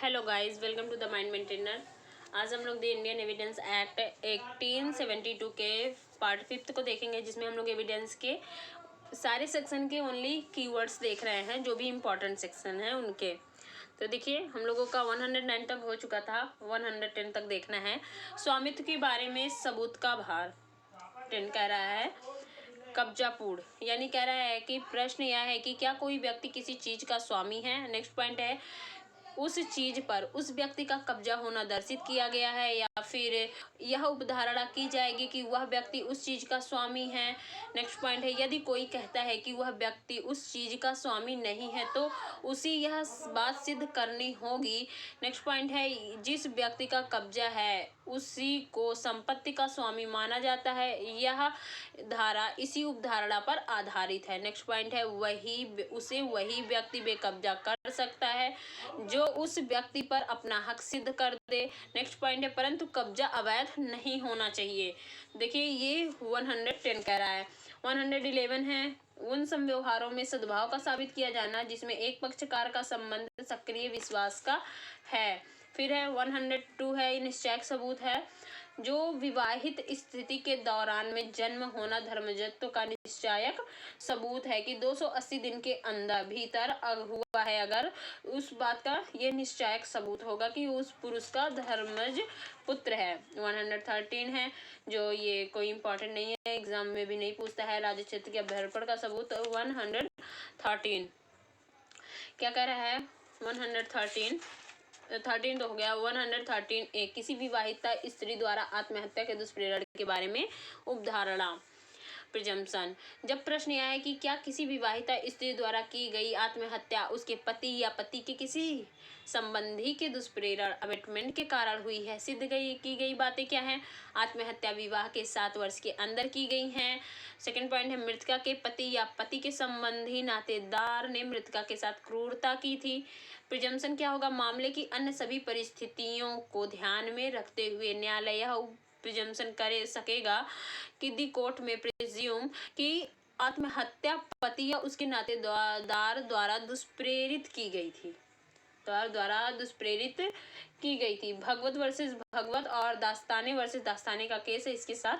Hello guys, welcome to the mind maintainer. आज हम लोग द इंडियन एविडेंस एक्ट 1872 के पार्ट 5 को देखेंगे, जिसमें हम लोग एविडेंस के सारे सेक्शन के ओनली कीवर्ड्स देख रहे हैं, जो भी इम्पोर्टेंट सेक्शन है उनके। तो देखिए, हम लोगों का 109 तक हो चुका था, 110 तक देखना है। स्वामित्व के बारे में सबूत का भार 10 कह रहा है कब्जा पूर्ण, यानी कह रहा है कि प्रश्न यह है कि क्या कोई व्यक्ति किसी चीज का स्वामी है। नेक्स्ट पॉइंट है उस चीज पर उस व्यक्ति का कब्जा होना दर्शित किया गया है, या फिर यह उपधारणा की जाएगी कि वह व्यक्ति उस चीज का स्वामी है। नेक्स्ट पॉइंट है यदि कोई कहता है कि वह व्यक्ति उस चीज का स्वामी नहीं है तो उसी यह बात सिद्ध करनी होगी। नेक्स्ट पॉइंट है जिस व्यक्ति का कब्जा है उसी को संपत्ति का स्वामी माना जाता है। यह धारा इसी उपधारणा पर आधारित है। नेक्स्ट पॉइंट है वही व्यक्ति बेकब्जा कर सकता है जो उस व्यक्ति पर अपना हक सिद्ध कर दे। नेक्स्ट पॉइंट है परंतु कब्जा अवैध नहीं होना चाहिए। देखिए, ये 110 कह रहा है। 111 है उन समव्यवहारों में सद्भाव का साबित किया जाना जिसमें एक पक्षकार का संबंध सक्रिय विश्वास का है। फिर है 102 है निश्चयक सबूत है जो विवाहित स्थिति के दौरान में जन्म होना धर्मजत्व का निश्चयक सबूत है कि 280 दिन के अंदर भीतर हुआ है। अगर उस बात का ये निश्चयक सबूत होगा कि उस पुरुष का धर्मज पुत्र है। 113 है जो ये कोई इंपॉर्टेंट नहीं है, एग्जाम में भी नहीं पूछता है, राज्य क्षेत्र के अभ्यर्पण का सबूत। 113 क्या कह रहा है? 113 तो हो गया। 113 एक किसी विवाहिता स्त्री द्वारा आत्महत्या के दुष्प्रेरण के बारे में उपधारणा प्रिजम्पशन। जब प्रश्न यह है कि क्या किसी विवाहिता स्त्री द्वारा की गई आत्महत्या उसके पति या पति के किसी संबंधी के दुष्प्रेरण अबेटमेंट के कारण हुई है, की गई बातें क्या हैं? आत्महत्या विवाह के 7 वर्ष के अंदर की गई हैं। सेकंड पॉइंट है मृतका के पति या पति के संबंधी नातेदार ने मृतका के साथ क्रूरता की थी। प्रिजम्पशन क्या होगा? मामले की अन्य सभी परिस्थितियों को ध्यान में रखते हुए न्यायालय यह प्रिजम्पशन कर सकेगा कि दी कोर्ट में प्रिज्यूम कि आत्महत्या पति या उसके नातेदार द्वारा दुष्प्रेरित की गई थी। भगवत वर्सेस भगवत और दास्ताने वर्सेस दास्ताने का केस है इसके साथ।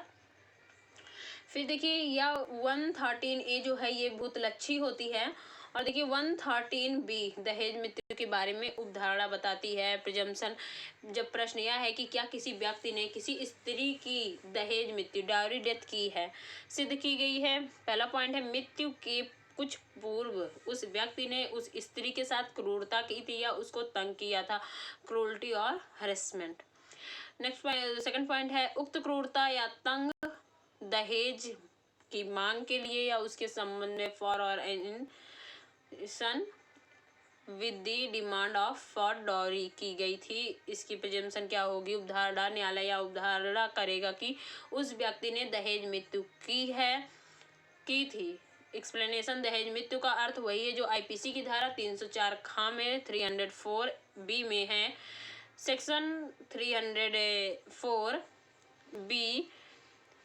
फिर देखिए यह 113A जो है ये बहुत लच्छी होती है। और देखिए 113B दहेज मृत्यु के बारे में उपधारणा बताती है प्रिजम्पशन। जब प्रश्न यह है कि क्या किसी व्यक्ति ने किसी स्त्री की दहेज मृत्यु डायरी डेथ की है, सिद्ध की गई है। पहला पॉइंट है मृत्यु के कुछ पूर्व उस व्यक्ति ने उस स्त्री के साथ क्रूरता की थी या उसको तंग किया था, क्रूरटी और harassment. Next point, second point है उक्त क्रूरता या तंग दहेज की मांग के लिए या उसके संबंध में फॉर और in son with the demand of for dowry की गई थी। इसकी प्रिजम्पशन क्या होगी? उपधारणा न्यायालय या उपधारणा करेगा कि उस व्यक्ति ने दहेज मृत्यु की थी। एक्सप्लेनेशन दहेज मृत्यु का अर्थ वही है जो आईपीसी की धारा 304 खा में 304B में है। सेक्शन 304B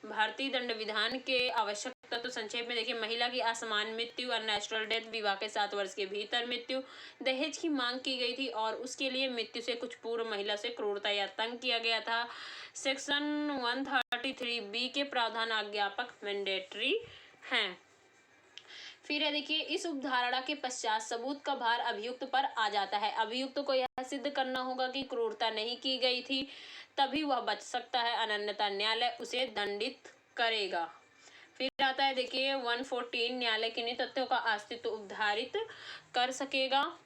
भारतीय दंड विधान के आवश्यक तत्व संक्षेप में देखिए, महिला की असमान मृत्यु अननेचुरल डेथ, विवाह के 7 वर्ष के भीतर मृत्यु, दहेज की मांग की गई थी और उसके लिए मृत्यु से कुछ पूर्व महिला से क्रूरता या तंग किया गया था। सेक्शन 133B के प्रावधान आज्ञापक मैंडेटरी हैं। फिर है देखिए इस उपधारणा के पश्चात सबूत का भार अभियुक्त पर आ जाता है। अभियुक्त को यह सिद्ध करना होगा कि क्रूरता नहीं की गई थी, तभी वह बच सकता है, अन्यथा न्यायालय उसे दंडित करेगा। फिर आता है देखिए 114 न्यायालय किन्हीं तथ्यों का अस्तित्व उपधारित कर सकेगा।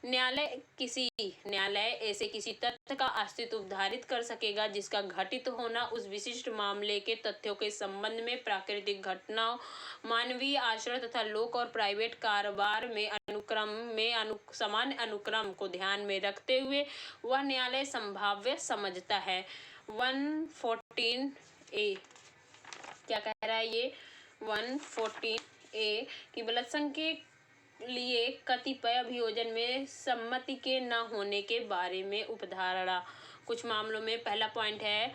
न्यायालय ऐसे किसी तथ्य का अस्तित्व उपधारित कर सकेगा जिसका घटित होना उस विशिष्ट मामले के तथ्यों के संबंध में प्राकृतिक घटनाओं, मानवीय आचरण तथा लोक और प्राइवेट कारोबार में सामान्य अनुक्रम को ध्यान में रखते हुए वह न्यायालय संभाव्य समझता है। 114A क्या कह रहा है ये? 114A कि बलात्संग के लिए कतिपय अभियोजन में सम्मति के न होने के बारे में उपधारणा। कुछ मामलों में पहला पॉइंट है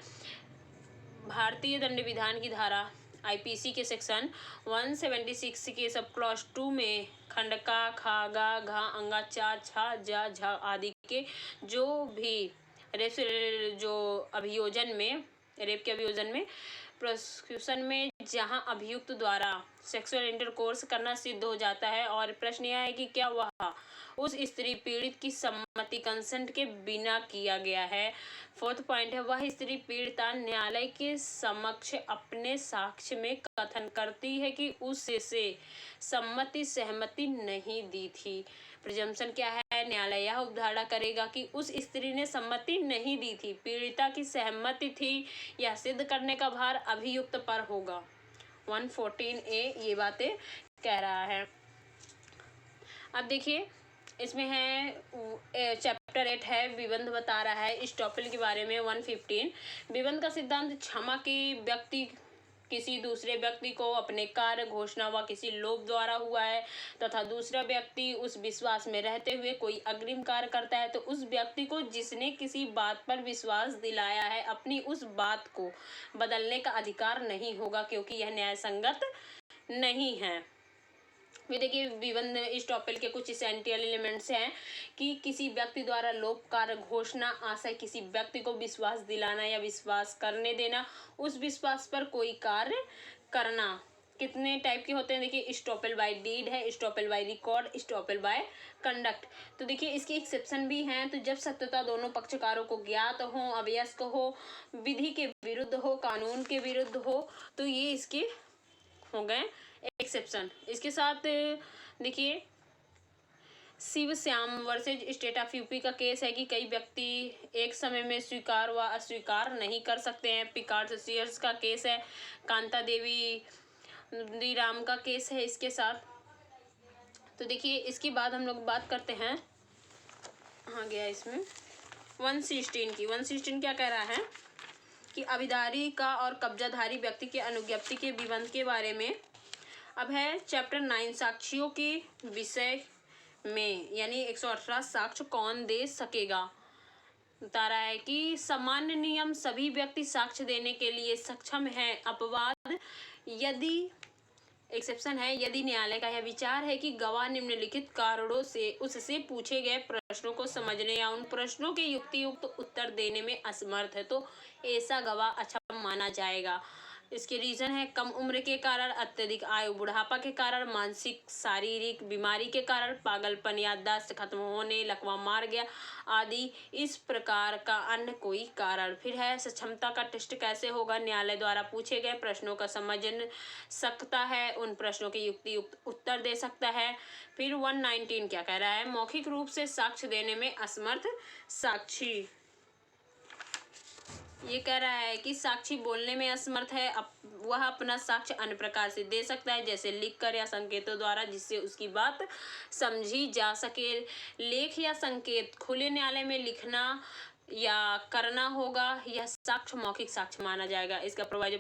भारतीय दंड विधान की धारा आईपीसी के सेक्शन 176 के सब क्लॉज 2 में खंड का, खा, गा, घा, अंगा, चा, छा, जा, झा आदि के जो भी रेप के अभियोजन में प्रोसिक्यूशन में जहां अभियुक्त द्वारा सेक्सुअल इंटरकोर्स करना सिद्ध हो जाता है, और प्रश्न यह है कि क्या वह उस स्त्री पीड़ित की सम्मति कंसेंट के बिना किया गया है। फोर्थ पॉइंट है, वह स्त्री पीड़िता न्यायालय के समक्ष अपने साक्ष्य में कथन करती है कि उससे सहमति नहीं दी थी। प्रिजम्पशन क्या है, न्यायालय यह उपधारणा करेगा कि उस स्त्री ने सम्मति नहीं दी थी, पीड़िता की सहमति थी, यह सिद्ध करने का भार अभियुक्त पर होगा। 114A ये बातें कह रहा है। अब देखिए इसमें है चैप्टर 8 है, विबंध बता रहा है इस टॉपिक के बारे में। 115 विबंध का सिद्धांत क्षमा की व्यक्ति किसी दूसरे व्यक्ति को अपने कार्य, घोषणा व किसी लोभ द्वारा हुआ है तथा दूसरा व्यक्ति उस विश्वास में रहते हुए कोई अग्रिम कार्य करता है तो उस व्यक्ति को जिसने किसी बात पर विश्वास दिलाया है अपनी उस बात को बदलने का अधिकार नहीं होगा, क्योंकि यह न्यायसंगत नहीं है। फिर देखिए विबंध इस टॉपिक के कुछ एसेंशियल एलिमेंट्स हैं कि किसी व्यक्ति द्वारा लोभ, कार्य, घोषणा, आशय, किसी व्यक्ति को विश्वास दिलाना या विश्वास करने देना, उस विश्वास पर कोई कार्य करना। कितने टाइप के होते हैं देखिए, एस्टॉपेल बाय डीड है, estoppel bye record, estoppel by conduct. तो देखिए इसके एक्सेप्शन भी हैं। तो जब सत्यता दोनों पक्षकारों को ज्ञात हो, अवयस्क हो, विधि के विरुद्ध हो, कानून के विरुद्ध हो, तो ये इसके हो गए एक्सेप्शन। इसके साथ देखिए Shiv Shyam versus state of UP का केस है कि कई व्यक्ति एक समय में स्वीकार व अस्वीकार नहीं कर सकते हैं। पिकार्ड सीयर्स का केस है, कांता देवी राम का केस है इसके साथ। तो देखिए इसके बाद हम लोग बात करते हैं, हाँ गया इसमें 116 की। 116 क्या कह रहा है कि अभिधारी का और कब्जाधारी व्यक्ति के अनुज्ञप्ति के विबंध के बारे में। अब है चैप्टर 9 साक्ष्यों के विषय में, यानी 118 साक्ष्य कौन दे सकेगा। बता रहा है कि सामान्य नियम सभी व्यक्ति साक्ष्य देने के लिए सक्षम हैं। अपवाद यदि एक्सेप्शन है यदि न्यायालय का यह विचार है कि गवाह निम्नलिखित कारणों से उससे पूछे गए प्रश्नों को समझने या उन प्रश्नों के युक्तियुक्त उत्तर देने में असमर्थ है तो ऐसा गवाह अक्षम माना जाएगा। इसके रीजन है कम उम्र के कारण, अत्यधिक आयु, बुढ़ापा के कारण, मानसिक शारीरिक बीमारी के कारण, पागलपन, याददाश्त खत्म होने, लकवा मार गया आदि इस प्रकार का अन्य कोई कारण। फिर है सक्षमता का टेस्ट कैसे होगा, न्यायालय द्वारा पूछे गए प्रश्नों का समझ सकता है, उन प्रश्नों के युक्तियुक्त उत्तर दे सकता है। फिर 119 क्या कह रहा है, मौखिक रूप से साक्ष्य देने में असमर्थ साक्षी। ये कह रहा है कि साक्षी बोलने में असमर्थ है, वह अपना साक्ष्य अन्य प्रकार से दे सकता है, जैसे लिखकर या संकेतों द्वारा, जिससे उसकी बात समझी जा सके। लेख या संकेत खुले न्यायालय में लिखना या करना होगा, यह साक्ष्य मौखिक साक्ष्य माना जाएगा। इसका प्रोवाइजो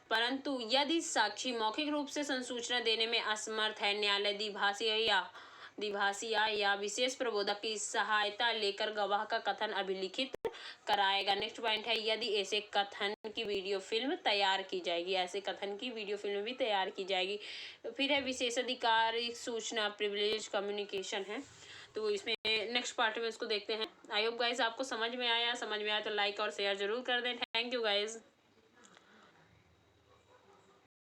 परंतु यदि साक्षी मौखिक रूप से संसूचना देने में असमर्थ है, न्यायालय द्विभाषिया या विशेष प्रबोधक की सहायता लेकर गवाह का कथन अभिलिखित कराएगा। नेक्स्ट पॉइंट है यदि ऐसे कथन की वीडियो फिल्म तैयार की जाएगी, ऐसे कथन की वीडियो फिल्म भी तैयार की जाएगी। फिर है विशेषाधिकार सूचना, प्रिविलेज कम्युनिकेशन है, तो इसमें नेक्स्ट पार्ट में इसको देखते हैं। आई होप गाइस आपको समझ में आया तो लाइक और शेयर जरूर कर दें। Thank you guys.